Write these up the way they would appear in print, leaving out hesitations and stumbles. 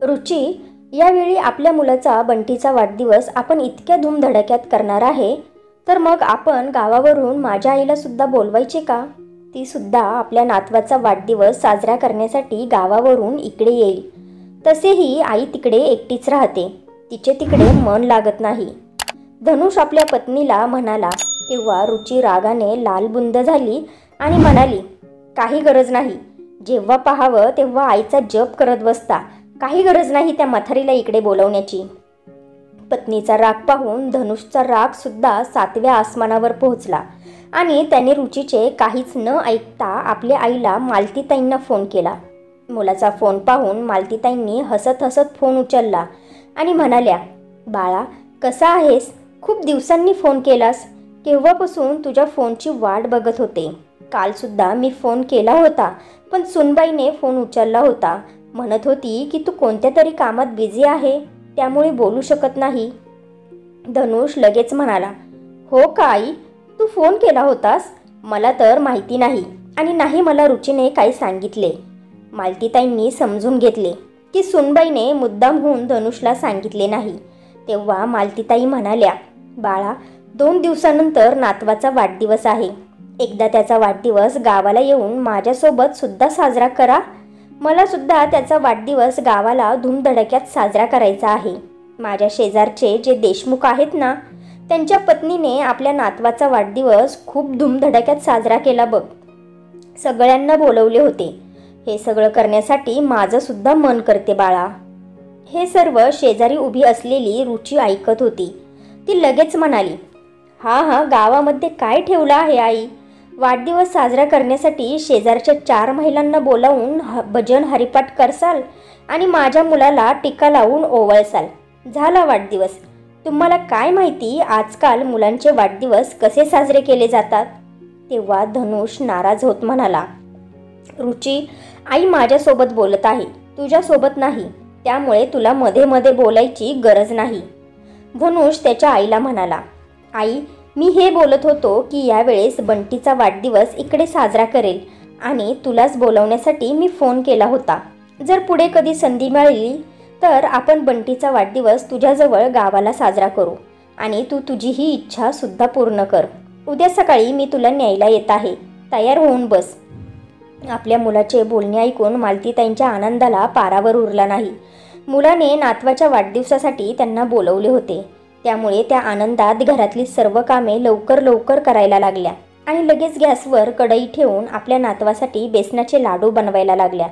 रुची, यावेळी आपल्या मुलाचा बंटीचा वाढदिवस आपण इतक्या धूमधडाक्यात करणार आहे, तर मग आपण गावावरून माझ्या आईला सुद्धा बोलवायचे का? ती सुद्धा आपल्या नातवाचा वाढदिवस साजरा करण्यासाठी गावावरून इकडे येईल. तसेही आई तिकडे एकटीच राहते, तिचे तिकडे मन लागत नाही. धनुष आपल्या पत्नीला म्हणाला तेव्हा रुची रागाने लालबुंद झाली आणि म्हणाली, काही गरज नाही. जेव्हा पाहावं तेव्हा आईचा जप करत बसता. काही गरज नाही त्या म्हातारीला इकडे बोलवण्याची. पत्नीचा राग पाहून धनुषचा राग सुद्धा 7व्या आसमानावर पोहोचला आणि त्याने रुचीचे काहीच न ऐकता आपल्या आईला मालतीताईंना फोन केला. मुलाचा फोन पाहून मालतीताईंनी हसत हसत फोन उचलला आणि म्हणाल्या, बाळा कसा आहेस? खूप दिवसांनी फोन केलास. केव्हापासून तुझ्या फोनची वाट बघत होते. कालसुद्धा मी फोन केला होता, पण सुनबाईने फोन उचलला होता. म्हणत होती की तू कोणत्या तरी कामात बिझी आहे, त्यामुळे बोलू शकत नाही. धनुष लगेच म्हणाला, हो का आई, तू फोन केला होतास? मला तर माहिती नाही आणि नाही मला रुचीने काही सांगितले. मालतीताईंनी समजून घेतले की सुनबाईने मुद्दामहून धनुषला सांगितले नाही. तेव्हा मालतीताई म्हणाल्या, बाळा 2 दिवसानंतर नातवाचा वाढदिवस आहे. एकदा त्याचा वाढदिवस गावाला येऊन माझ्यासोबत सुद्धा साजरा करा. मला सुद्धा त्याचा वाढदिवस गावाला धूमधडक्यात साजरा करायचा आहे. माझ्या शेजारचे जे देशमुख आहेत ना, त्यांच्या पत्नीने आपल्या नातवाचा वाढदिवस खूप धूमधडक्यात साजरा केला बघ. सगळ्यांना बोलवले होते. हे सगळं करण्यासाठी माझं सुद्धा मन करते बाळा. हे सर्व शेजारी उभी असलेली रुची ऐकत होती. ती लगेच म्हणाली, हा गावामध्ये काय ठेवलं आहे आई? वाढदिवस साजरा करण्यासाठी शेजारच्या 4 महिलांना बोलावून भजन हरिपाठ करसाल आणि माझ्या मुलाला टीका लावून ओवाळसाल. झाला वाढदिवस. तुम्हाला काय माहिती आजकाल मुलांचे वाढदिवस कसे साजरे केले जातात? तेव्हा धनुष नाराज होत म्हणाला, रुची, आई माझ्यासोबत बोलत आहे, तुझ्यासोबत नाही. त्यामुळे तुला मध्ये मध्ये बोलायची गरज नाही. धनुष त्याच्या आईला म्हणाला, आई मी हे बोलत होतो की यावेळेस बंटीचा वाढदिवस इकडे साजरा करेल आणि तुलाच बोलवण्यासाठी मी फोन केला होता. जर पुढे कधी संधी मिळाली तर आपण बंटीचा वाढदिवस तुझ्याजवळ गावाला साजरा करू आणि तू तुझी ही इच्छा सुद्धा पूर्ण कर. उद्या सकाळी मी तुला न्यायला येत आहे, तयार होऊन बस. आपल्या मुलाचे बोलणे ऐकून मालतीताईंच्या आनंदाला पारावर उरला नाही. मुलाने नातवाच्या वाढदिवसासाठी त्यांना बोलवले होते, त्यामुळे त्या आनंदात घरातली सर्व कामे लवकर लवकर करायला लागल्या आणि लगेच गॅसवर कढई ठेवून आपल्या नातवासाठी बेसनाचे लाडू बनवायला लागल्या.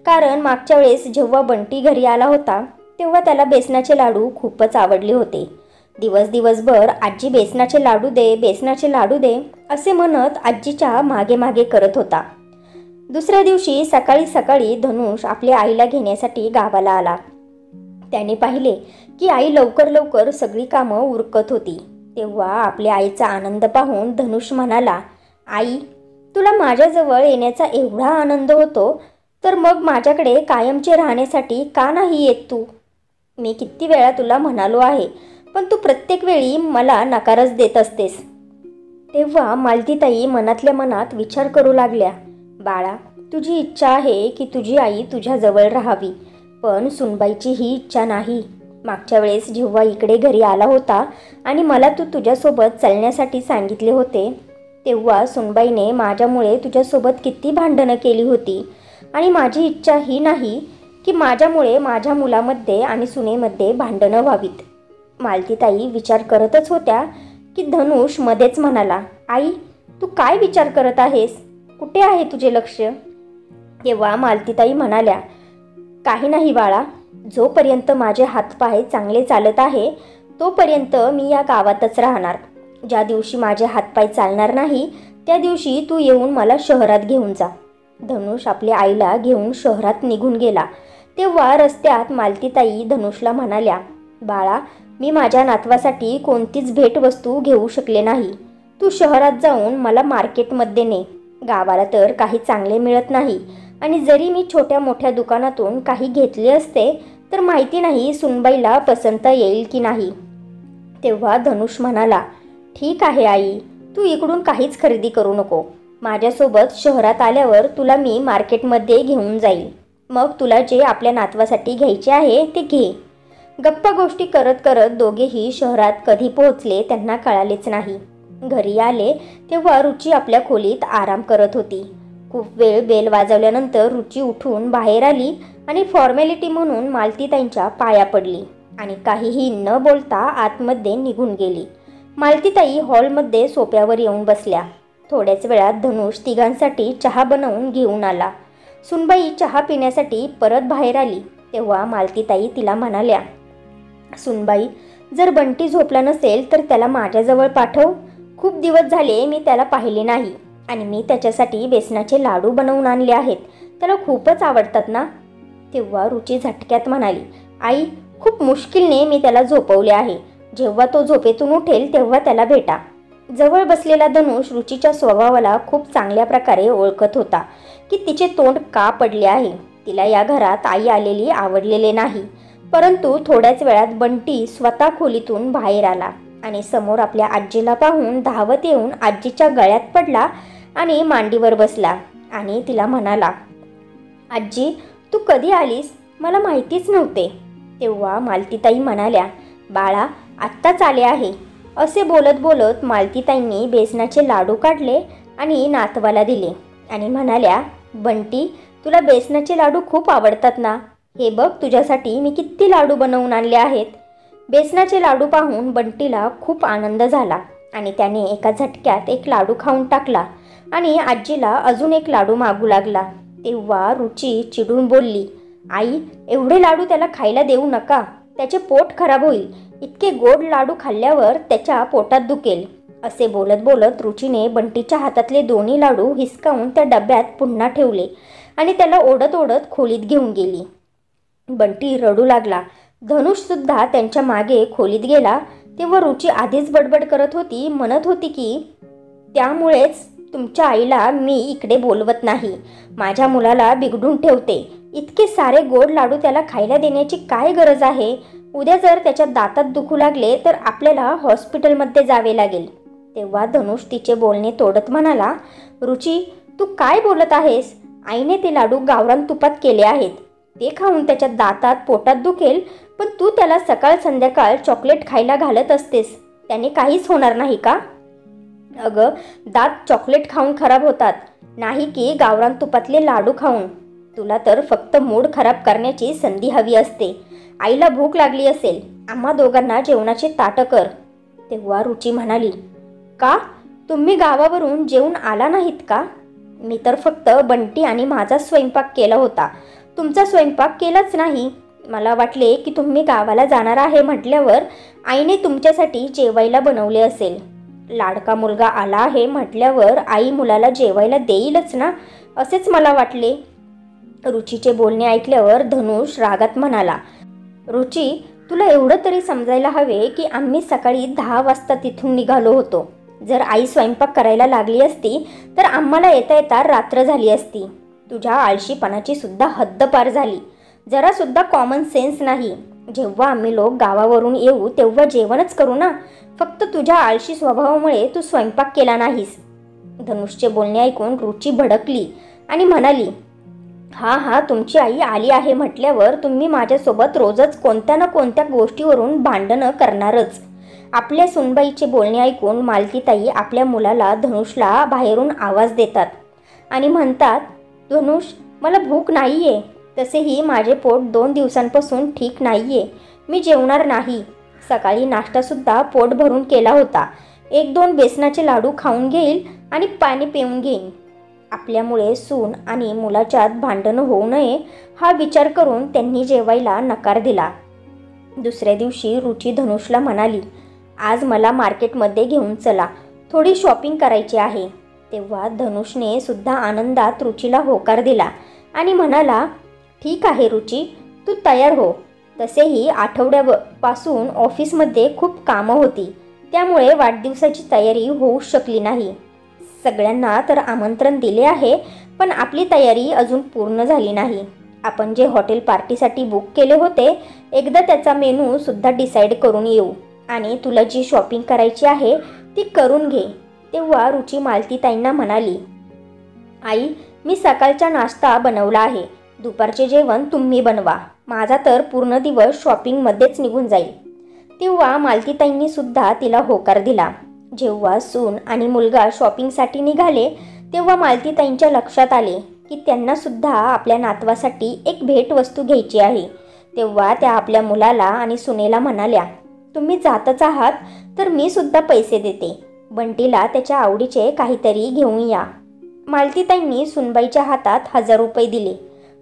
कारण मागच्या वेळेस जेव्हा बंटी घरी आला होता तेव्हा त्याला बेसनाचे लाडू खूपच आवडले होते. दिवसभर आजी बेसनाचे लाडू दे, बेसनाचे लाडू दे असे म्हणत आजीच्या मागे मागे करत होता. दुसऱ्या दिवशी सकाळी सकाळी धनुष आपल्या आईला घेण्यासाठी गावाला आला. त्याने पाहिले की आई लवकर लवकर सगळी कामं उरकत होती. तेव्हा आपल्या आईचा आनंद पाहून धनुष म्हणाला, आई तुला माझ्याजवळ येण्याचा एवढा आनंद होतो तर मग माझ्याकडे कायमचे राहण्यासाठी का नाही येत तू? मी किती वेळा तुला म्हणालो आहे, पण तू प्रत्येक वेळी मला नकारच देत असतेस. तेव्हा मालतीताई मनातल्या मनात विचार करू लागल्या, बाळा तुझी इच्छा आहे की तुझी आई तुझ्याजवळ राहावी, पण सुनबाईची ही इच्छा नाही. मागच्या वेळेस जेव्हा इकडे घरी आला होता आणि मला तू तुझ्यासोबत चालण्यासाठी सांगितले होते तेव्हा सुनबाईने माझ्यामुळे तुझ्यासोबत किती भांडणं केली होती आणि माझी इच्छा ही नाही की माझ्यामुळे माझ्या मुलामध्ये आणि सुनेमध्ये भांडणं व्हावीत. मालतीताई विचार करतच होत्या की धनुष मध्येच म्हणाला, आई तू काय विचार करत आहेस? कुठे आहे तुझे लक्ष? तेव्हा मालतीताई म्हणाल्या, काही नाही बाळा, जोपर्यंत माझे हातपाय चांगले चालत आहे तोपर्यंत मी या गावातच राहणार. ज्या दिवशी माझे हातपाय चालणार नाही त्या दिवशी तू येऊन मला शहरात घेऊन जा. धनुष आपल्या आईला घेऊन शहरात निघून गेला. तेव्हा रस्त्यात मालतीताई धनुषला म्हणाल्या, बाळा मी माझ्या नातवासाठी कोणतीच भेटवस्तू घेऊ शकले नाही. तू शहरात जाऊन मला मार्केटमध्ये ने. गावाला तर काही चांगले मिळत नाही आणि जरी मी छोट्या मोठ्या दुकानातून काही घेतले असते तर माहिती नाही सुनबाईला पसंत येईल की नाही. तेव्हा धनुष म्हणाला, ठीक आहे आई, तू इकडून काहीच खरेदी करू नको. माझ्यासोबत शहरात आल्यावर तुला मी मार्केटमध्ये घेऊन जाईल. मग तुला जे आपल्या नातवासाठी घ्यायचे आहे ते घे. गप्पा गोष्टी करत करत दोघेही शहरात कधी पोहोचले त्यांना कळालेच नाही. घरी आले तेव्हा रुची आपल्या खोलीत आराम करत होती. खूप वेळ बेल वाजवल्यानंतर रुची उठून बाहेर आली आणि फॉर्मॅलिटी म्हणून मालतीताईंच्या पाया पडली आणि काहीही न बोलता आतमध्ये निघून गेली. मालतीताई हॉलमध्ये सोफ्यावर येऊन बसल्या. थोड्याच वेळात धनुष तिघांसाठी चहा बनवून घेऊन आला. सुनबाई चहा पिण्यासाठी परत बाहेर आली तेव्हा मालतीताई तिला म्हणाल्या, सुनबाई, जर बंटी झोपला नसेल तर त्याला माझ्याजवळ पाठव. खूप दिवस झाले मी त्याला पाहिले नाही आणि मी त्याच्यासाठी बेसनाचे लाडू बनवून आणले आहेत. त्याला खूपच आवडतात ना. तेव्हा रुची झटक्यात म्हणाली, आई, खूप मुश्किलने मी त्याला झोपवले आहे. जेव्हा तो झोपेतून उठेल तेव्हा त्याला भेटा. जवळ बसलेला धनुष रुचीच्या स्वभावाला खूप चांगल्या प्रकारे ओळखत होता की तिचे तोंड का पडले आहे. तिला या घरात आई आलेली आवडलेले नाही. परंतु थोड्याच वेळात बंटी स्वतः खोलीतून बाहेर आला आणि समोर आपल्या आजीला पाहून धावत येऊन आजीच्या गळ्यात पडला आणि मांडीवर बसला आणि तिला म्हणाला, आजी, तू कधी आलीस? मला माहितीच नव्हते. तेव्हा मालतीताई म्हणाल्या, बाळा, आत्ताच आले आहे. असे बोलत बोलत मालतीताईंनी बेसनाचे लाडू काढले आणि नातवाला दिले आणि म्हणाल्या, बंटी, तुला बेसनाचे लाडू खूप आवडतात ना. हे बघ, तुझ्यासाठी मी किती लाडू बनवून आणले आहेत. बेसनाचे लाडू पाहून बंटीला खूप आनंद झाला आणि त्याने एका झटक्यात एक लाडू खाऊन टाकला आणि आजीला अजून एक लाडू मागू लागला. तेव्हा रुची चिडून बोलली, आई, एवढे लाडू त्याला खायला देऊ नका. त्याचे पोट खराब होईल. इतके गोड लाडू खाल्ल्यावर त्याच्या पोटात दुखेल. असे बोलत बोलत रुचीने बंटीच्या हातातले दोन्ही लाडू हिसकावून त्या डब्यात पुन्हा ठेवले आणि त्याला ओढत ओढत खोलीत घेऊन गेली. बंटी रडू लागला. धनुषसुद्धा त्यांच्या मागे खोलीत गेला. तेव्हा रुची आधीच बडबड करत होती, म्हणत होती की त्यामुळेच तुमच्या आईला मी इकडे बोलवत नाही. माझ्या मुलाला बिघडून ठेवते. इतके सारे गोड लाडू त्याला खायला देण्याची काय गरज आहे? उद्या जर त्याच्या दातात दुखू लागले तर आपल्याला हॉस्पिटलमध्ये जावे लागेल. तेव्हा धनुष तिचे बोलणे तोडत म्हणाला, रुची, तू काय बोलत आहेस? आईने ते लाडू गावरान तुपात केले आहेत. ते खाऊन त्याच्या दातात पोटात दुखेल, पण तू त्याला सकाळ संध्याकाळ चॉकलेट खायला घालत असतेस. त्याने काहीच होणार नाही का? अगं, दात चॉकलेट खाऊन खराब होतात, नाही की गावरान तुपातले लाडू खाऊन. तुला तर फक्त मूड खराब करण्याची संधी हवी असते. आईला भूक लागली असेल, आम्हा दोघांना जेवणाचे ताटं कर. तेव्हा रुची म्हणाली, का? तुम्ही गावावरून जेवून आला नाहीत का? मी तर फक्त बंटी आणि माझा स्वयंपाक केला होता. तुमचा स्वयंपाक केलाच नाही. मला वाटले की तुम्ही गावाला जाणार आहे म्हटल्यावर आईने तुमच्यासाठी जेवायला बनवले असेल. लाडका मुलगा आला आहे म्हटल्यावर आई मुलाला जेवायला देईलच ना, असेच मला वाटले. रुचीचे बोलणे ऐकल्यावर धनुष रागात म्हणाला, रुची, तुला एवढं तरी समजायला हवे की आम्ही सकाळी 10 वाजता तिथून निघालो होतो. जर आई स्वयंपाक करायला लागली असती तर आम्हाला येता येता रात्र झाली असती. तुझ्या आळशीपणाची सुद्धा हद्द पार झाली. जरासुद्धा कॉमन सेन्स नाही. जेव्हा आम्ही लोक गावावरून येऊ तेव्हा जेवणच करू ना. फक्त तुझ्या आळशी स्वभावामुळे तू स्वयंपाक केला नाहीस. धनुषचे बोलणे ऐकून रुची भडकली आणि म्हणाली, हा, तुमची आई आली आहे म्हटल्यावर तुम्ही माझ्यासोबत रोजच कोणत्या ना कोणत्या गोष्टीवरून भांडणं करणारच. आपल्या सुनबाईचे बोलणे ऐकून मालतीताई आपल्या मुलाला धनुषला बाहेरून आवाज देतात आणि म्हणतात, धनुष, मला भूक नाहीये. तसेही माझे पोट 2 दिवसांपासून ठीक नाहीये. मी जेवणार नाही. सकाळी नाश्तासुद्धा पोट भरून केला होता. 1-2 बेसनाचे लाडू खाऊन घेईल आणि पाणी पिऊन घेईन. आपल्यामुळे सून आणि मुलाच्यात भांडणं होऊ नये हा विचार करून त्यांनी जेवायला नकार दिला. दुसऱ्या दिवशी रुची धनुषला म्हणाली, आज मला मार्केटमध्ये घेऊन चला. थोडी शॉपिंग करायची आहे. तेव्हा धनुषने सुद्धा आनंदात रुचीला होकार दिला आणि म्हणाला, ठीक आहे रुची, तू तयार हो. तसेही आठवड्यापासून ऑफिसमध्ये खूप कामं होती, त्यामुळे वाढदिवसाची तयारी होऊ शकली नाही. सगळ्यांना तर आमंत्रण दिले आहे, पण आपली तयारी अजून पूर्ण झाली नाही. आपण जे हॉटेल पार्टीसाठी बुक केले होते, एकदा त्याचा मेनू सुद्धा डिसाईड करून येऊ आणि तुला जी शॉपिंग करायची आहे ती करून घे. तेव्हा रुची मालतीताईंना म्हणाली, आई, मी सकाळचा नाश्ता बनवला आहे. दुपारचे जेवण तुम्ही बनवा, माझा तर पूर्ण दिवस शॉपिंगमध्येच निघून जाईल. तेव्हा मालतीताईंनी सुद्धा तिला होकार दिला. जेव्हा सून आणि मुलगा शॉपिंगसाठी निघाले तेव्हा मालतीताईंच्या लक्षात आले की त्यांना सुद्धा आपल्या नातवासाठी एक भेटवस्तू घ्यायची आहे. तेव्हा त्या आपल्या मुलाला आणि सुनेला म्हणाल्या, तुम्ही जातच आहात तर मी सुद्धा पैसे देते, बंटीला त्याच्या आवडीचे काहीतरी घेऊन या. मालतीताईंनी सुनबाईच्या हातात 1000 रुपये दिले.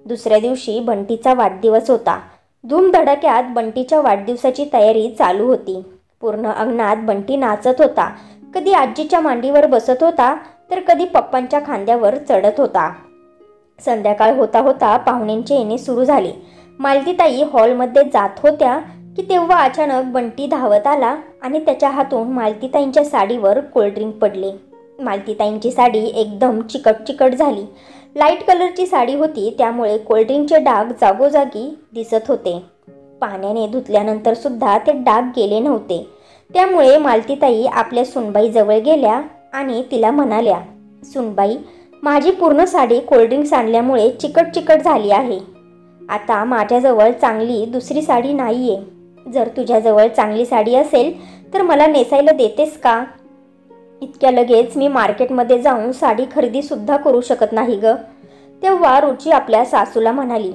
दुसऱ्या दिवशी बंटीचा वाढदिवस होता. धूमधडाक्यात बंटीच्या वाढदिवसाची तयारी चालू होती. पूर्ण अंगणात बंटी नाचत होता. कधी आजीच्या मांडीवर बसत होता तर कधी पप्पांच्या खांद्यावर चढत होता. संध्याकाळ होता होता पाहुण्यांचे येणे सुरू झाले. मालतीताई हॉलमध्ये जात होत्या की तेव्हा अचानक बंटी धावत आला आणि त्याच्या हातून मालतीताईंच्या साडीवर कोल्ड्रिंक पडले. मालतीताईंची साडी एकदम चिकट झाली. लाईट कलरची साडी होती, त्यामुळे कोल्ड्रिंकचे डाग जागोजागी दिसत होते. पाण्याने धुतल्यानंतर सुद्धा ते डाग गेले नव्हते. त्यामुळे मालतीताई आपल्या सुनबाई जवळ गेल्या आणि तिला म्हणाल्या, सुनबाई, माझी पूर्ण साडी कोल्ड्रिंक सांडल्यामुळे चिकट झाली आहे. आता माझ्याजवळ चांगली दुसरी साडी नाहीये. जर तुझ्याजवळ चांगली साडी असेल तर मला नेसायला देतेस का? इतक्या लगेच मी मार्केटमध्ये जाऊन साडी खरेदी सुद्धा करू शकत नाही ग. तेव्हा रुची आपल्या सासूला म्हणाली,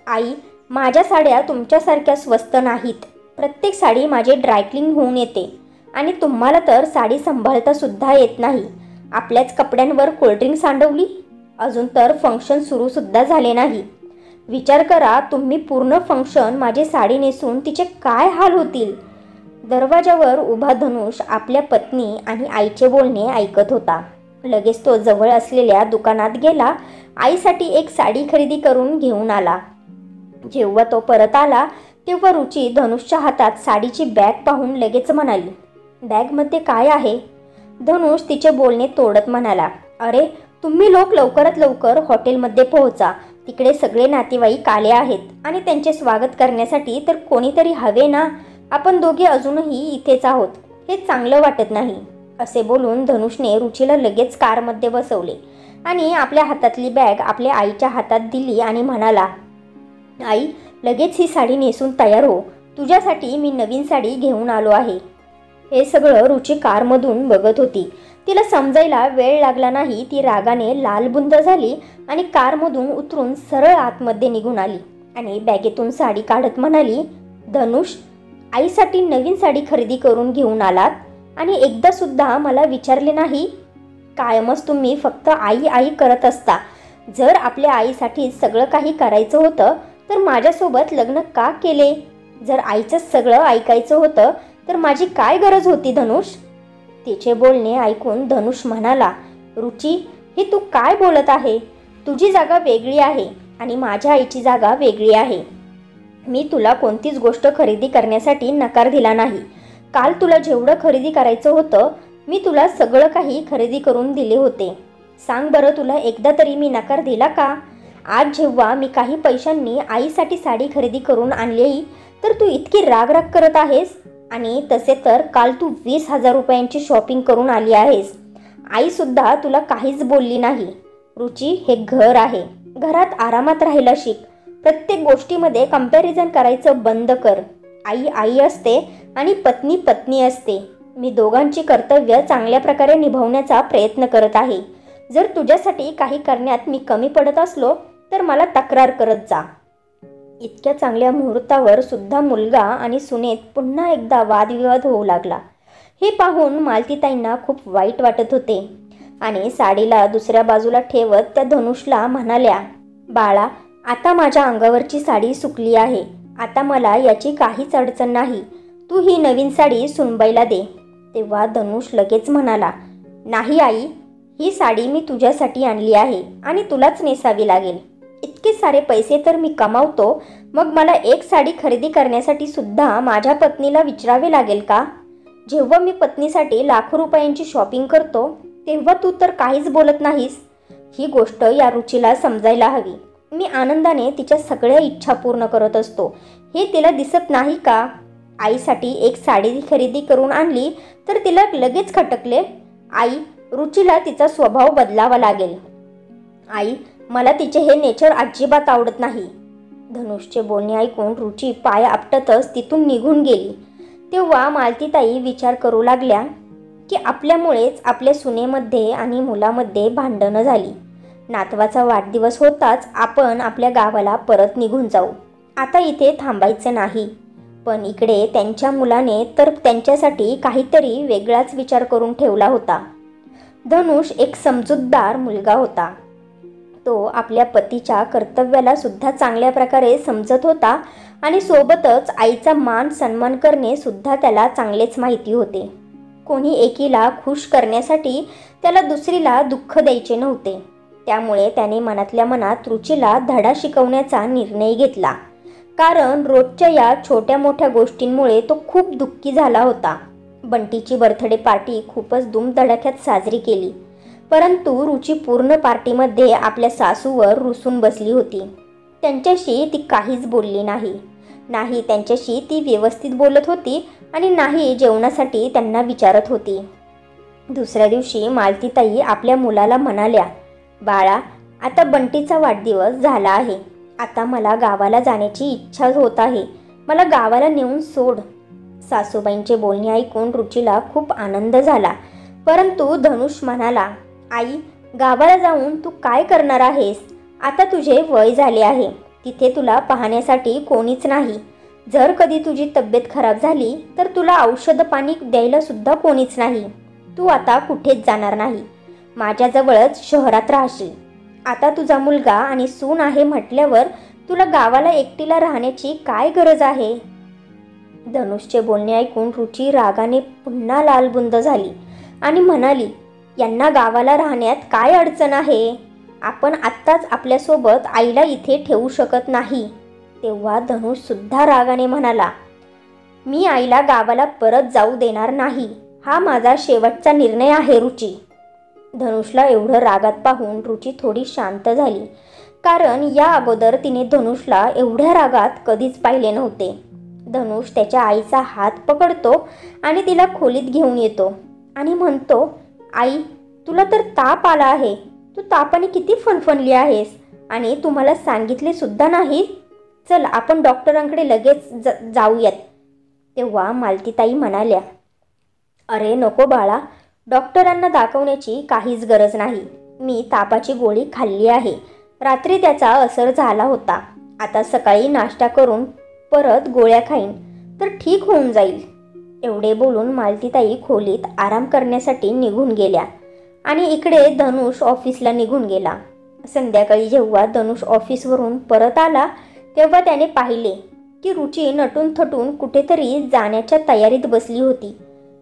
आई, माझ्या साड्या तुमच्यासारख्या स्वस्त नाहीत. प्रत्येक साडी माझी ड्रायक्लीन होऊन येते आणि तुम्हाला तर साडी सांभाळता सुद्धा येत नाही. आपल्याच कपड्यांवर कोल्ड्रिंक सांडवली. अजून तर फंक्शन सुरू सुद्धा झाले नाही. विचार करा, तुम्ही पूर्ण फंक्शन माझी साडी नेसून तिचे काय हाल होतील. दरवाजावर उभा धनुष आपल्या पत्नी आणि आईचे बोलणे ऐकत होता. लगेच तो जवळ असलेल्या दुकानात गेला. आईसाठी एक साडी खरेदी करून घेऊन आला. जेव्हा तो परत आला तेव्हा रुची धनुषच्या हातात साडीची बॅग पाहून लगेच म्हणाली, बॅगमध्ये काय आहे? धनुष तिचे बोलणे तोडत म्हणाला, अरे, तुम्ही लोक लवकरात लवकर हॉटेलमध्ये पोहोचा. तिकडे सगळे नातेवाईक आले आहेत आणि त्यांचे स्वागत करण्यासाठी तर कोणीतरी हवे ना. आपण दोघे अजूनही इथेच आहोत. हे चांगलं वाटत नाही. असे बोलून धनुषने रुचीला लगेच कारमध्ये बसवले आणि आपल्या हातातली बॅग आपल्या आईच्या हातात दिली आणि म्हणाला, आई, लगेच ही साडी नेसून तयार हो. तुझ्यासाठी मी नवीन साडी घेऊन आलो आहे. हे सगळं रुची कारमधून बघत होती. तिला समजायला वेळ लागला नाही. ती रागाने लालबुंद झाली आणि कारमधून उतरून सरळ आतमध्ये निघून आली आणि बॅगेतून साडी काढत म्हणाली, धनुष, आईसाठी नवीन साडी खरेदी करून घेऊन आलात आणि एकदा सुद्धा मला विचारले नाही. कायमच तुम्ही फक्त आई आई करत असता. जर आपल्या आईसाठी सगळं काही करायचं होतं तर माझ्यासोबत लग्न का केले? जर आईचं सगळं ऐकायचं होतं तर माझी काय गरज होती धनुष? तिचे बोलणे ऐकून धनुष म्हणाला, रुची, हे तू काय बोलत आहे? तुझी जागा वेगळी आहे आणि माझ्या आईची जागा वेगळी आहे. मी तुला कोणतीच गोष्ट खरेदी करण्यासाठी नकार दिला नाही. काल तुला जेवढं खरेदी करायचं होतं मी तुला सगळं काही खरेदी करून दिले होते. सांग बरं, तुला एकदा तरी मी नकार दिला का? आज जेव्हा मी काही पैशांनी आईसाठी साडी खरेदी करून आणली तर तू इतकी राग करत आहेस. आणि तसे तर काल तू 20,000 रुपयांची शॉपिंग करून आली आहेस. आईसुद्धा तुला काहीच बोलली नाही. रुची, हे घर आहे. घरात आरामात राहायला शिक. प्रत्येक गोष्टीमध्ये कंपॅरिझन करायचं बंद कर. आई आई असते आणि पत्नी पत्नी असते. मी दोघांची कर्तव्य चांगल्या प्रकारे निभावण्याचा प्रयत्न करत आहे. जर तुझ्यासाठी काही करण्यात मी कमी पडत असलो तर मला तक्रार करत जा. इतक्या चांगल्या मुहूर्तावर सुद्धा मुलगा आणि सुनेत पुन्हा एकदा वादविवाद होऊ लागला. हे पाहून मालतीताईंना खूप वाईट वाटत होते आणि साडीला दुसऱ्या बाजूला ठेवत त्या धनुषला म्हणाल्या, बाळा, आता माझ्या अंगावरची साडी सुकली आहे. आता मला याची काहीच अडचण नाही. तू ही नवीन साडी सुनबाईला दे. तेव्हा धनुष लगेच म्हणाला, नाही आई, ही साडी मी तुझ्यासाठी आणली आहे आणि तुलाच नेसावी लागेल. इतके सारे पैसे तर मी कमावतो, मग मला एक साडी खरेदी करण्यासाठी सुद्धा माझ्या पत्नीला विचारावे लागेल का? जेव्हा मी पत्नीसाठी लाखो रुपयांची शॉपिंग करतो तेव्हा तू तर काहीच बोलत नाहीस. ही गोष्ट या रुचीला समजायला हवी. मी आनंदाने तिच्या सगळ्या इच्छा पूर्ण करत असतो. हे तिला दिसत नाही का? आईसाठी एक साडी खरेदी करून आणली तर तिला लगेच खटकले. आई, रुचीला तिचा स्वभाव बदलावा लागेल. आई, मला तिचे हे नेचर अजिबात आवडत नाही. धनुषचे बोलणे ऐकून रुची पाय आपटतच तिथून निघून गेली. तेव्हा मालतीताई विचार करू लागल्या की आपल्यामुळेच आपल्या सुनेमध्ये आणि मुलामध्ये भांडणं झाली. नातवाचा वाढदिवस होताच आपण आपल्या गावाला परत निघून जाऊ. आता इथे थांबायचं नाही. पण इकडे त्यांच्या मुलाने तर त्यांच्यासाठी काहीतरी वेगळाच विचार करून ठेवला होता. धनुष एक समजूतदार मुलगा होता. तो आपल्या पतीच्या कर्तव्याला सुद्धा चांगल्या प्रकारे समजत होता आणि सोबतच आईचा मान सन्मान करणे सुद्धा त्याला चांगलेच माहिती होते. कोणी एकीला खुश करण्यासाठी त्याला दुसरीला दुःख द्यायचे नव्हते. त्यामुळे त्याने मनातल्या मनात रुचीला धडा शिकवण्याचा निर्णय घेतला. कारण रोजच्या या छोट्या मोठ्या गोष्टींमुळे तो खूप दुःखी झाला होता. बंटीची बर्थडे पार्टी खूपच धूमधडाक्यात साजरी केली. परंतु रुची पूर्ण पार्टीमध्ये आपल्या सासूवर रुसून बसली होती. त्यांच्याशी ती काहीच बोलली नाही त्यांच्याशी ती व्यवस्थित बोलत होती आणि नाही जेवणासाठी त्यांना विचारत होती. दुसऱ्या दिवशी मालतीताई आपल्या मुलाला म्हणाल्या, बाळा, आता बंटीचा वाढदिवस झाला आहे. आता मला गावाला जाण्याची इच्छा होत आहे. मला गावाला नेऊन सोड. सासूबाईंचे बोलणे ऐकून रुचीला खूप आनंद झाला. परंतु धनुष म्हणाला, आई, गावाला जाऊन तू काय करणार आहेस? आता तुझे वय झाले आहे. तिथे तुला पाहण्यासाठी कोणीच नाही. जर कधी तुझी तब्येत खराब झाली तर तुला औषध पाणी द्यायला सुद्धा कोणीच नाही. तू आता कुठेच जाणार नाही. माझ्याजवळच शहरात राहशील. आता तुझा मुलगा आणि सून आहे म्हटल्यावर तुला गावाला एकटीला राहण्याची काय गरज आहे? धनुषचे बोलणे ऐकून रुची रागाने पुन्हा लालबुंद झाली आणि म्हणाली, यांना गावाला राहण्यात काय अडचण आहे? आपण आत्ताच आपल्यासोबत आईला इथे ठेवू शकत नाही. तेव्हा धनुष सुद्धा रागाने म्हणाला, मी आईला गावाला परत जाऊ देणार नाही. हा माझा शेवटचा निर्णय आहे रुची. धनुषला एवढं रागात पाहून रुची थोडी शांत झाली. कारण या अगोदर तिने धनुषला एवढ्या रागात कधीच पाहिले नव्हते. धनुष त्याच्या आईचा हात पकडतो आणि तिला खोलीत घेऊन येतो आणि म्हणतो, आई, तुला तर ताप आला आहे. तू तापाने किती फणफणली आहेस आणि तुम्हाला सांगितले सुद्धा नाही. चल, आपण डॉक्टरांकडे लगेच जाऊयात. तेव्हा मालतीताई म्हणाल्या, अरे नको बाळा, डॉक्टरांना दाखवण्याची काहीच गरज नाही. मी तापाची गोळी खाल्ली आहे. रात्री त्याचा असर झाला होता. आता सकाळी नाश्ता करून परत गोळ्या खाईन तर ठीक होऊन जाईल. एवढे बोलून मालतीताई खोलीत आराम करण्यासाठी निघून गेल्या आणि इकडे धनुष ऑफिसला निघून गेला. संध्याकाळी जेव्हा धनुष ऑफिसवरून परत आला तेव्हा त्याने पाहिले की रुची नटून थटून कुठेतरी जाण्याच्या तयारीत बसली होती.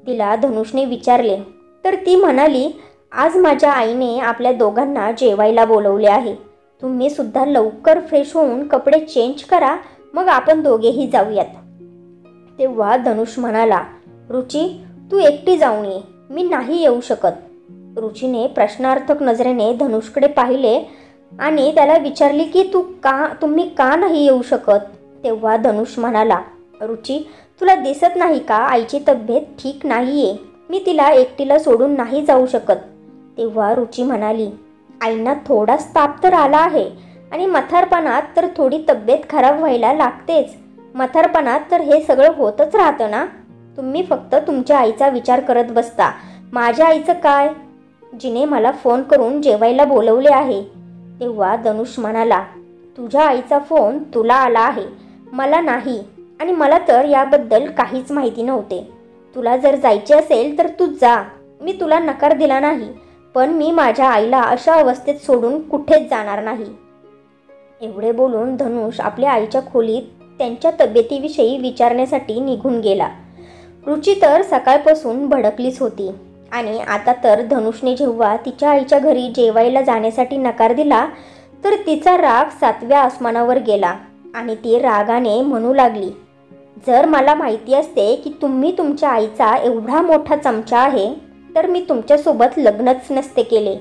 तिला धनुषने विचारले तर ती म्हणाली, आज माझ्या आईने आपल्या दोघांना जेवायला बोलवले आहे. तुम्ही सुद्धा लवकर फ्रेश होऊन कपडे चेंज करा, मग आपण दोघेही जाऊयात. तेव्हा धनुष म्हणाला, रुची, तू एकटी जाऊन ये. मी नाही येऊ शकत. रुचीने प्रश्नार्थक नजरेने धनुषकडे पाहिले आणि त्याला विचारले की तुम्ही का नाही येऊ शकत? तेव्हा धनुष म्हणाला, रुची, तुला दिसत नाही का आईची तब्येत ठीक नाहीये. मी तिला एकटीला सोडून नाही जाऊ शकत. तेव्हा रुची म्हणाली, आईंना थोडाच ताप तर आला आहे आणि म्हातारपणात तर थोडी तब्येत खराब व्हायला लागतेच. म्हातारपणात तर हे सगळं होतच राहतं ना. तुम्ही फक्त तुमच्या आईचा विचार करत बसता. माझ्या आईचं काय? जिने मला फोन करून जेवायला बोलवले आहे. तेव्हा धनुष म्हणाला, तुझ्या आईचा फोन तुला आला आहे, मला नाही. आणि मला तर याबद्दल काहीच माहिती नव्हते. तुला जर जायचे असेल तर तू जा. मी तुला नकार दिला नाही. पण मी माझ्या आईला अशा अवस्थेत सोडून कुठेच जाणार नाही. एवढे बोलून धनुष आपल्या आईच्या खोलीत त्यांच्या तब्येतीविषयी विचारण्यासाठी निघून गेला. रुची तर सकाळपासून भडकलीच होती आणि आता तर धनुषने जेव्हा तिच्या आईच्या घरी जेवायला जाण्यासाठी नकार दिला तर तिचा राग 7व्या आसमानावर गेला आणि ती रागाने म्हणू लागली, जर मला माहिती असते की तुम्ही तुमच्या आईचा एवढा मोठा चमचा आहे तर मी तुमच्यासोबत लग्नच नसते केले.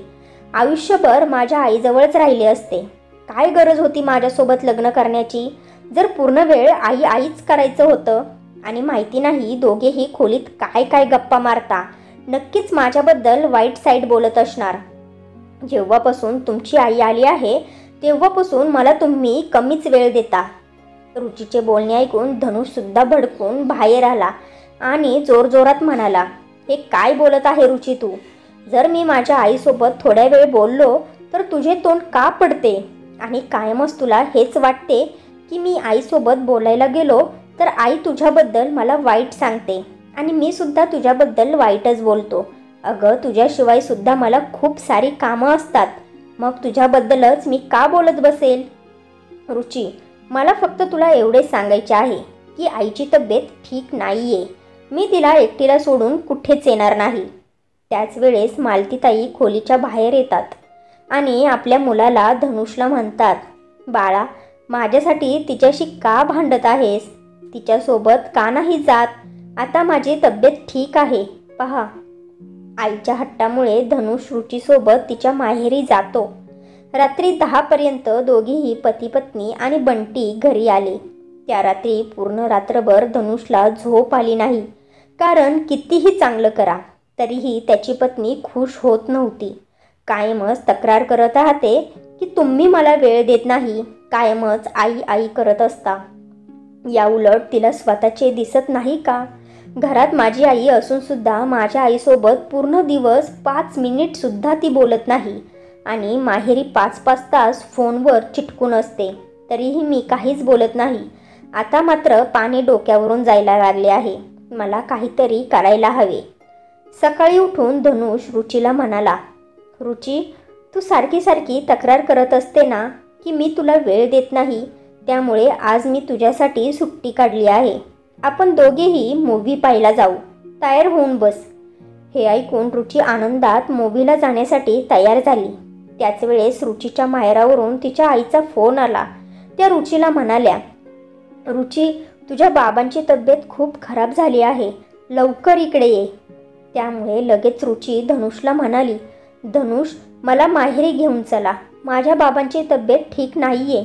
आयुष्यभर माझ्या आईजवळच राहिले असते. काय गरज होती माझ्यासोबत लग्न करण्याची? जर पूर्ण वेळ आईच करायचं होतं. आणि माहिती नाही दोघेही खोलीत काय काय गप्पा मारता. नक्कीच माझ्याबद्दल वाईट साईड बोलत असणार. जेव्हापासून तुमची आई आली आहे तेव्हापासून मला तुम्ही कमीच वेळ देता. रुचीचे बोलणे ऐकून धनुषसुद्धा भडकून बाहेर आला आणि जोरजोरात म्हणाला, हे काय बोलत आहे रुची तू? जर मी माझ्या आईसोबत थोड्या वेळ बोललो तर तुझे तोंड का पडते? आणि कायमच तुला हेच वाटते की मी आईसोबत बोलायला गेलो तर आई तुझ्याबद्दल मला वाईट सांगते आणि मी सुद्धा तुझ्याबद्दल वाईटच बोलतो. अगं, तुझ्याशिवाय सुद्धा मला खूप सारी कामं असतात. मग तुझ्याबद्दलच मी का बोलत बसेल? रुची, मला फक्त तुला एवढे सांगायचे आहे की आईची तब्येत ठीक नाही आहे. मी तिला एकटीला सोडून कुठेच येणार नाही. त्याच वेळेस मालतीताई खोलीच्या बाहेर येतात आणि आपल्या मुलाला धनुषला म्हणतात, बाळा, माझ्यासाठी तिच्याशी का भांडत आहेस? तिच्यासोबत का नाही जात? आता माझी तब्येत ठीक आहे. पहा. आईच्या हट्टामुळे धनुष रुचीसोबत तिच्या माहेरी जातो. रात्री 10 पर्यंत दोघेही पती पत्नी आणि बंटी घरी आले. त्या रात्री पूर्ण रात्रभर धनुषला झोप आली नाही, कारण कितीही चांगलं करा तरीही त्याची पत्नी खुश होत नव्हती. कायमच तक्रार करत राहते की तुम्ही मला वेळ देत नाही, कायमच आई आई करत असता. या उलट तिला स्वतःचे दिसत नाही का? घरात माझी आई असून सुद्धा माझ्या आईसोबत पूर्ण दिवस 5 मिनिट सुद्धा ती बोलत नाही आणि माहेरी 5-5 तास फोनवर चिटकून असते, तरीही मी काहीच बोलत नाही. आता मात्र पाणी डोक्यावरून जायला लागले आहे. मला काहीतरी करायला हवे. सकाळी उठून धनुष रुचीला म्हणाला, रुची, तू सारखी सारखी तक्रार करत असते ना की मी तुला वेळ देत नाही, त्यामुळे आज मी तुझ्यासाठी सुट्टी काढली आहे. आपण दोघेही मूव्ही पाहायला जाऊ. तयार होऊन बस. हे ऐकून रुची आनंदात मूव्हीला जाण्यासाठी तयार झाली. त्याच वेळेस रुचीच्या माहेरावरून तिच्या आईचा फोन आला. त्या रुचीला म्हणाल्या, रुची, तुझ्या बाबांची तब्येत खूप खराब झाली आहे, लवकर इकडे ये. त्यामुळे लगेच रुची धनुषला म्हणाली, धनुष, मला माहेरी घेऊन चला, माझ्या बाबांची तब्येत ठीक नाहीये.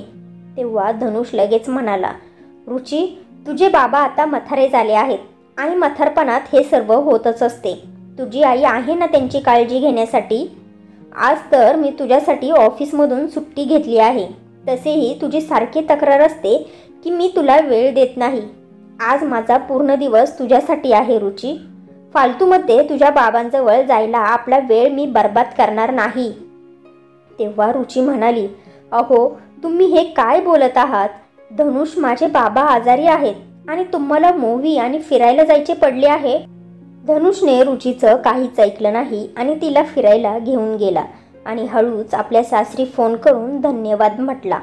तेव्हा धनुष लगेच म्हणाला, रुची, तुझे बाबा आता म्हातारे झाले आहेत आणि म्हातारपणात हे सर्व होतच असते. तुझी आई आहे ना त्यांची काळजी घेण्यासाठी. आज तर मी तुझ्यासाठी ऑफिसमधून सुट्टी घेतली आहे. तसेही तुझी सारखी तक्रार असते की मी तुला वेळ देत नाही. आज माझा पूर्ण दिवस तुझ्यासाठी आहे रुची. फालतूमध्ये तुझ्या बाबांजवळ जायला आपला वेळ मी बर्बाद करणार नाही. तेव्हा रुची म्हणाली, अहो, तुम्ही हे काय बोलत आहात? धनुष, माझे बाबा आजारी आहेत आणि तुम्हाला मूव्ही आणि फिरायला जायचे पडले आहे. धनुषने रुचीचं काहीच ऐकलं नाही आणि तिला फिरायला घेऊन गेला आणि हळूच आपल्या सासरी फोन करून धन्यवाद म्हटला,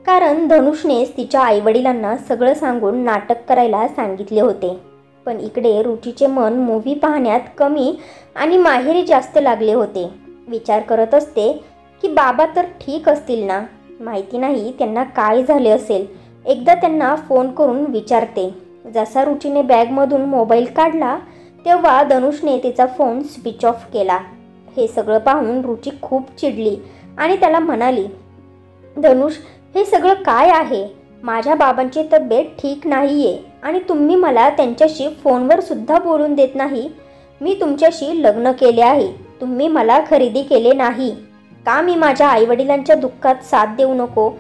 कारण धनुषनेच तिच्या आईवडिलांना सगळं सांगून नाटक करायला सांगितले होते. पण इकडे रुचीचे मन मूव्ही पाहण्यात कमी आणि माहेरी जास्त लागले होते. विचार करत असते की बाबा तर ठीक असतील ना, माहिती नाही त्यांना काय झाले असेल. एकदा त्यांना फोन करून विचारते. जसा रुचीने बॅगमधून मोबाईल काढला तेव्हा धनुषने तिचा फोन स्विच ऑफ केला. हे सगळं पाहून रुची खूप चिडली आणि त्याला म्हणाली, धनुष, हे सगळं काय आहे? माझ्या बाबांची तब्येत ठीक नाहीये आणि तुम्ही मला त्यांच्याशी फोनवर सुद्धा बोलून देत नाही. मी तुमच्याशी लग्न केले आहे, तुम्ही मला खरेदी केले नाही का? मी माझ्या आईवडिलांच्या दुःखात साथ देऊ नको?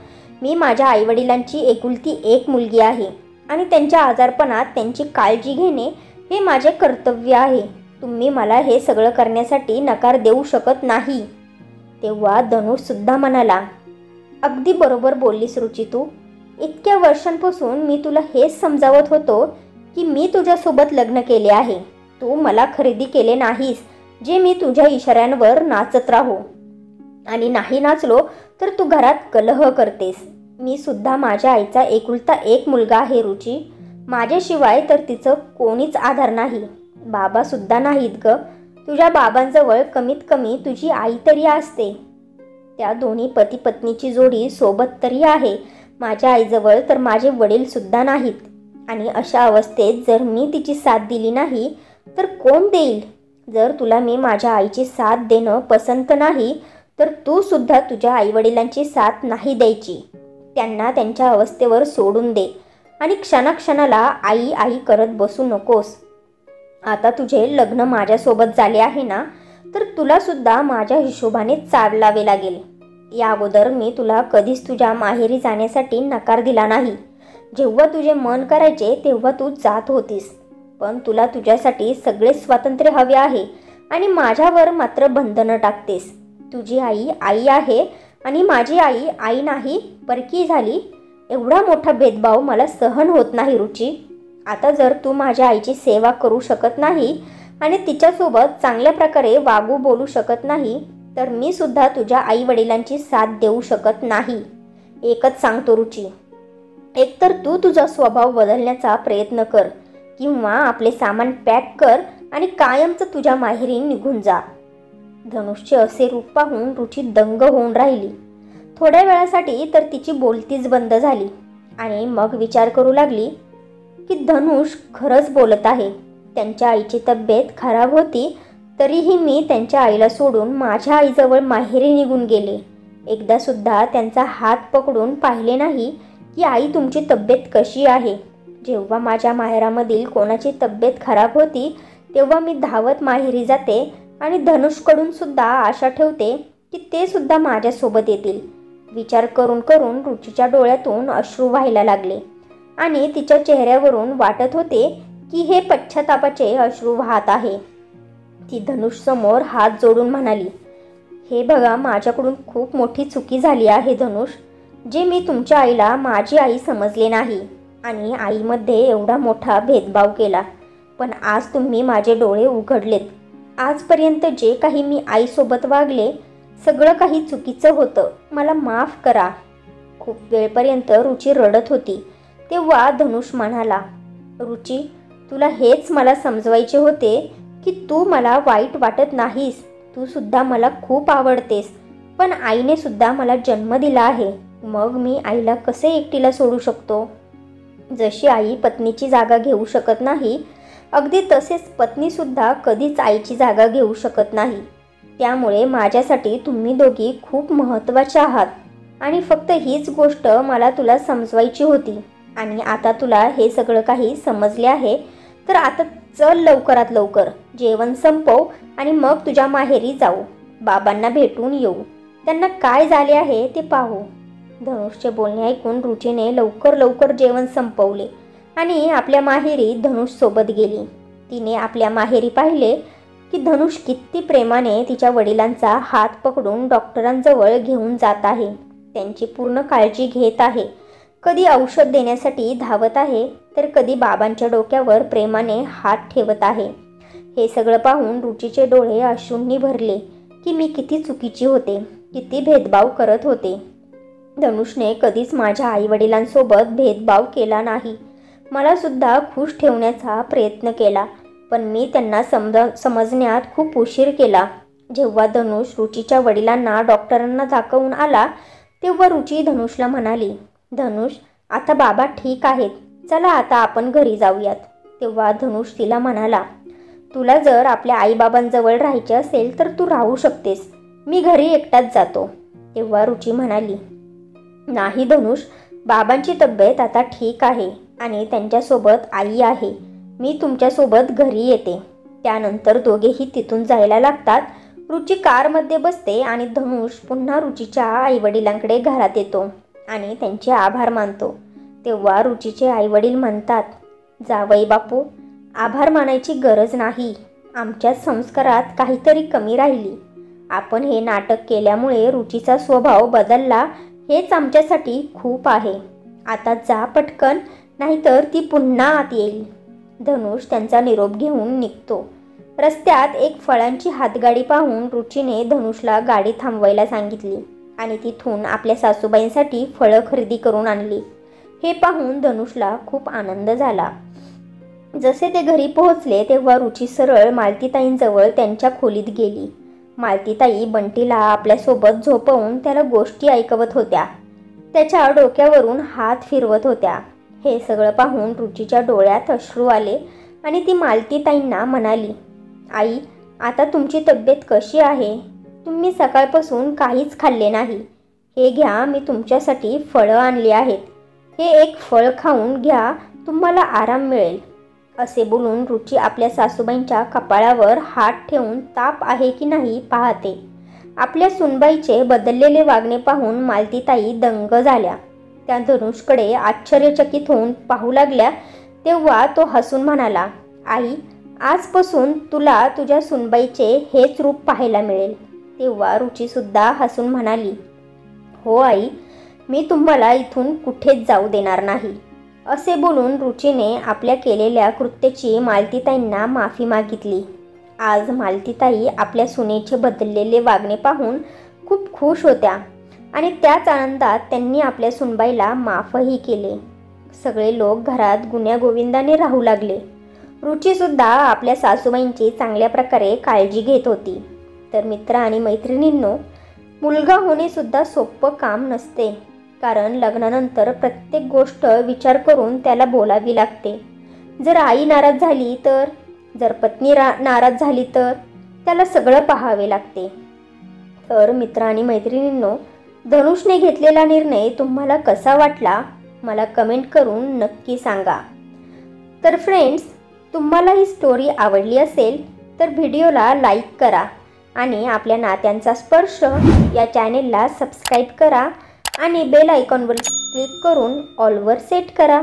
मी माझ्या आईवडिलांची एकुलती एक मुलगी आहे आणि त्यांच्या आजारपणात त्यांची काळजी घेणे हे माझे कर्तव्य आहे. तुम्ही मला हे सगळं करण्यासाठी नकार देऊ शकत नाही. तेव्हा धनुष सुद्धा म्हणाला, अगदी बरोबर बोललीस रुची तू. इतक्या वर्षांपासून मी तुला हेच समजावत होतो की मी तुझ्यासोबत लग्न केले आहे. तू मला खरेदी केले नाहीस जे मी तुझ्या इशाऱ्यांवर नाचत राहू, आणि नाही नाचलो तर तू घरात कलह करतेस. मी सुद्धा माझ्या आईचा एकुलता एक मुलगा आहे रुची. माझ्याशिवाय तर तिचं कोणीच आधार नाही. बाबा सुद्धा नाहीत ग. तुझ्या बाबांजवळ कमीत कमी तुझी आई तरी असते. त्या दोन्ही पती पत्नीची जोडी सोबत तरी आहे. माझ्या आईजवळ तर माझे वडील सुद्धा नाहीत. आणि अशा अवस्थेत जर मी तिची साथ दिली नाही तर कोण देईल? जर तुला मी माझ्या आईची साथ देणं पसंत नाही तर तू सुद्धा तुझ्या आईवडिलांची साथ नाही द्यायची. त्यांना त्यांच्या अवस्थेवर सोडून दे आणि क्षणाक्षणाला आई आई करत बसू नकोस. आता तुझे लग्न माझ्यासोबत झाले आहे ना, तर तुला सुद्धा माझ्या हिशोबाने चालावे लागेल. या अगोदर मी तुला कधीच तुझ्या माहेरी जाण्यासाठी नकार दिला नाही. जेव्हा तुझे मन करायचे तेव्हा तू जात होतीस. पण तुला तुझ्यासाठी सगळे स्वातंत्र्य हवे आहे आणि माझ्यावर मात्र बंधनं टाकतेस. तुझी आई आई आहे आणि माझी आई आई नाही, परकी झाली. एवढा मोठा भेदभाव मला सहन होत नाही रुची. आता जर तू माझ्या आईची सेवा करू शकत नाही आणि तिच्यासोबत चांगल्या प्रकारे वागू बोलू शकत नाही, तर मी सुद्धा तुझ्या आई वडिलांची साथ देऊ शकत नाही. एकच सांगतो रुची, एकतर तू तुझा स्वभाव बदलण्याचा प्रयत्न कर किंवा आपले सामान पॅक कर आणि कायमचं तुझ्या माहेरी निघून जा. धनुषचे असे रूप पाहून रुची दंग होऊन राहिली. थोड्या वेळासाठी तर तिची बोलतीच बंद झाली आणि मग विचार करू लागली की धनुष खरंच बोलत आहे. त्यांच्या आईची तब्येत खराब होती तरीही मी त्यांच्या आईला सोडून माझ्या आईजवळ माहेरी निघून गेले. एकदा सुद्धा त्यांचा हात पकडून पाहिले नाही की आई तुमची तब्येत कशी आहे. जेव्हा माझ्या माहेरामधील कोणाची तब्येत खराब होती तेव्हा मी धावत माहेरी जाते आणि धनुषकडून सुद्धा आशा ठेवते की ते सुद्धा माझ्यासोबत येतील. विचार करून करून रुचीच्या डोळ्यातून अश्रू व्हायला लागले आणि तिच्या चेहऱ्यावरून वाटत होते की हे पश्चातापाचे अश्रू वाहत आहे. ती धनुषसमोर हात जोडून म्हणाली, हे बघा, माझ्याकडून खूप मोठी चुकी झाली आहे धनुष. जे मी तुमच्या आईला माझी आई समजले नाही आणि आईमध्ये एवढा मोठा भेदभाव केला. पण आज तुम्ही माझे डोळे उघडलेत. आजपर्यंत जे काही मी आईसोबत वागले सगळं काही चुकीचं होतं. मला माफ करा. खूप वेळपर्यंत रुची रडत होती. तेव्हा धनुष म्हणाला, रुची, तुला हेच मला समजवायचे होते की तू मला वाईट वाटत नाहीस. तू सुद्धा मला खूप आवडतेस. पण आईने सुद्धा मला जन्म दिला आहे. मग मी आईला कसे एकटीला सोडू शकतो? जशी आई पत्नीची जागा घेऊ शकत नाही, अगदी तसेच पत्नीसुद्धा कधीच आईची जागा घेऊ शकत नाही. त्यामुळे माझ्यासाठी तुम्ही दोघी खूप महत्त्वाच्या आहात आणि फक्त हीच गोष्ट मला तुला समजवायची होती. आणि आता तुला हे सगळं काही समजले आहे, तर आता चल लवकरात लवकर जेवण संपव आणि मग तुझ्या माहेरी जाऊ. बाबांना भेटून येऊ. त्यांना काय झाले आहे ते पाहू. धनुषचे बोलणे ऐकून रुचीने लवकर जेवण संपवले आणि आपल्या माहेरी धनुष सोबत गेली. तिने आपल्या माहेरी पाहिले की धनुष किती प्रेमाने तिच्या वडिलांचा हात पकडून डॉक्टरांजवळ घेऊन जात आहे. त्यांची पूर्ण काळजी घेत आहे. कधी औषध देण्यासाठी धावत आहे तर कधी बाबांच्या डोक्यावर प्रेमाने हात ठेवत आहे. हे सगळं पाहून रुचीचे डोळे अश्रूंनी भरले की मी किती चुकीची होते, किती भेदभाव करत होते. धनुषने कधीच माझ्या आईवडिलांसोबत भेदभाव केला नाही. मला सुद्धा खुश ठेवण्याचा प्रयत्न केला, पण मी त्यांना समजण्यात खूप उशीर केला. जेव्हा धनुष रुचीच्या वडिलांना डॉक्टरांना दाखवून आला तेव्हा रुची धनुषला म्हणाली, धनुष, आता बाबा ठीक आहेत. चला आता आपण घरी जाऊयात. तेव्हा धनुष तिला म्हणाला, तुला जर आपल्या आईबाबांजवळ राहायचे असेल तर तू राहू शकतेस. मी घरी एकटाच जातो. तेव्हा रुची म्हणाली, नाही धनुष, बाबांची तब्येत आता ठीक आहे आणि त्यांच्यासोबत आई आहे. मी तुमच्यासोबत घरी येते. त्यानंतर दोघेही तिथून जायला लागतात. रुची कारमध्ये बसते आणि धनुष पुन्हा रुचीच्या आईवडिलांकडे घरात येतो आणि त्यांचे आभार मानतो. तेव्हा रुचीचे आईवडील म्हणतात, जावई बापू, आभार मानायची गरज नाही. आमच्या संस्कारात काहीतरी कमी राहिली. आपण हे नाटक केल्यामुळे रुचीचा स्वभाव बदलला, हेच आमच्यासाठी खूप आहे. आता जा पटकन, नाहीतर ती पुन्हा आत येईल. धनुष त्यांचा निरोप घेऊन निघतो. रस्त्यात एक फळांची हातगाडी पाहून रुचीने धनुषला गाडी थांबवायला सांगितली आणि तिथून आपल्या सासूबाईंसाठी फळं खरेदी करून आणली. हे पाहून धनुषला खूप आनंद झाला. जसे ते घरी पोहोचले तेव्हा रुची सरळ मालतीताईंजवळ त्यांच्या खोलीत गेली. मालतीताई बंटीला आपल्यासोबत झोपवून त्याला गोष्टी ऐकवत होत्या. त्याच्या डोक्यावरून हात फिरवत होत्या. हे सगळं पाहून रुचीच्या डोळ्यात अश्रू आले आणि ती मालतीताईंना म्हणाली, आई, आता तुमची तब्येत कशी आहे? तुम्ही सकाळपासून काहीच खाल्ले नाही. हे घ्या, मी तुमच्यासाठी फळं आणली आहेत. हे एक फळ खाऊन घ्या, तुम्हाला आराम मिळेल. असे बोलून रुची आपल्या सासूबाईंच्या कपाळावर हात ठेवून ताप आहे की नाही पाहते. आपल्या सुनबाईचे बदललेले वागणे पाहून मालतीताई दंग झाल्या. त्या धनुषकडे आश्चर्यचकित होऊन पाहू लागल्या. तेव्हा तो हसून म्हणाला, आई, आजपासून तुला तुझ्या सुनबाईचे हेच रूप पाहायला मिळेल. तेव्हा रुचीसुद्धा हसून म्हणाली, हो आई, मी तुम्हाला इथून कुठेच जाऊ देणार नाही. असे बोलून रुचीने आपल्या केलेल्या कृत्याची मालतीताईंना माफी मागितली. आज मालतीताई आपल्या सुनेचे बदललेले वागणे पाहून खूप खुश होत्या आणि त्याच आनंदात त्यांनी आपल्या सुनबाईला माफही केले. सगळे लोक घरात गुण्यागोविंदाने राहू लागले. रुचीसुद्धा आपल्या सासूबाईंची चांगल्या प्रकारे काळजी घेत होती. तर मित्र आणि मैत्रिणींनो, मुलगा होणेसुद्धा सोपं काम नसते. कारण लग्नानंतर प्रत्येक गोष्ट विचार करून त्याला बोलावी लागते. जर आई नाराज झाली तर, जर पत्नी नाराज झाली तर त्याला सगळं पाहावे लागते. तर मित्र आणि मैत्रिणींनो, धनुषने घेतलेला निर्णय तुम्हाला कसा वाटला मला कमेंट करून नक्की सांगा. तर फ्रेंड्स, तुम्हाला ही स्टोरी आवडली असेल तर व्हिडिओला लाईक करा आणि आपल्या नात्यांचा स्पर्श या चॅनेलला सबस्क्राईब करा आणि बेल आयकॉनवर क्लिक करून ऑलवर सेट करा,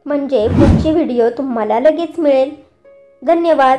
म्हणजे पुढची व्हिडिओ तुम्हाला लगेच मिळेल. धन्यवाद.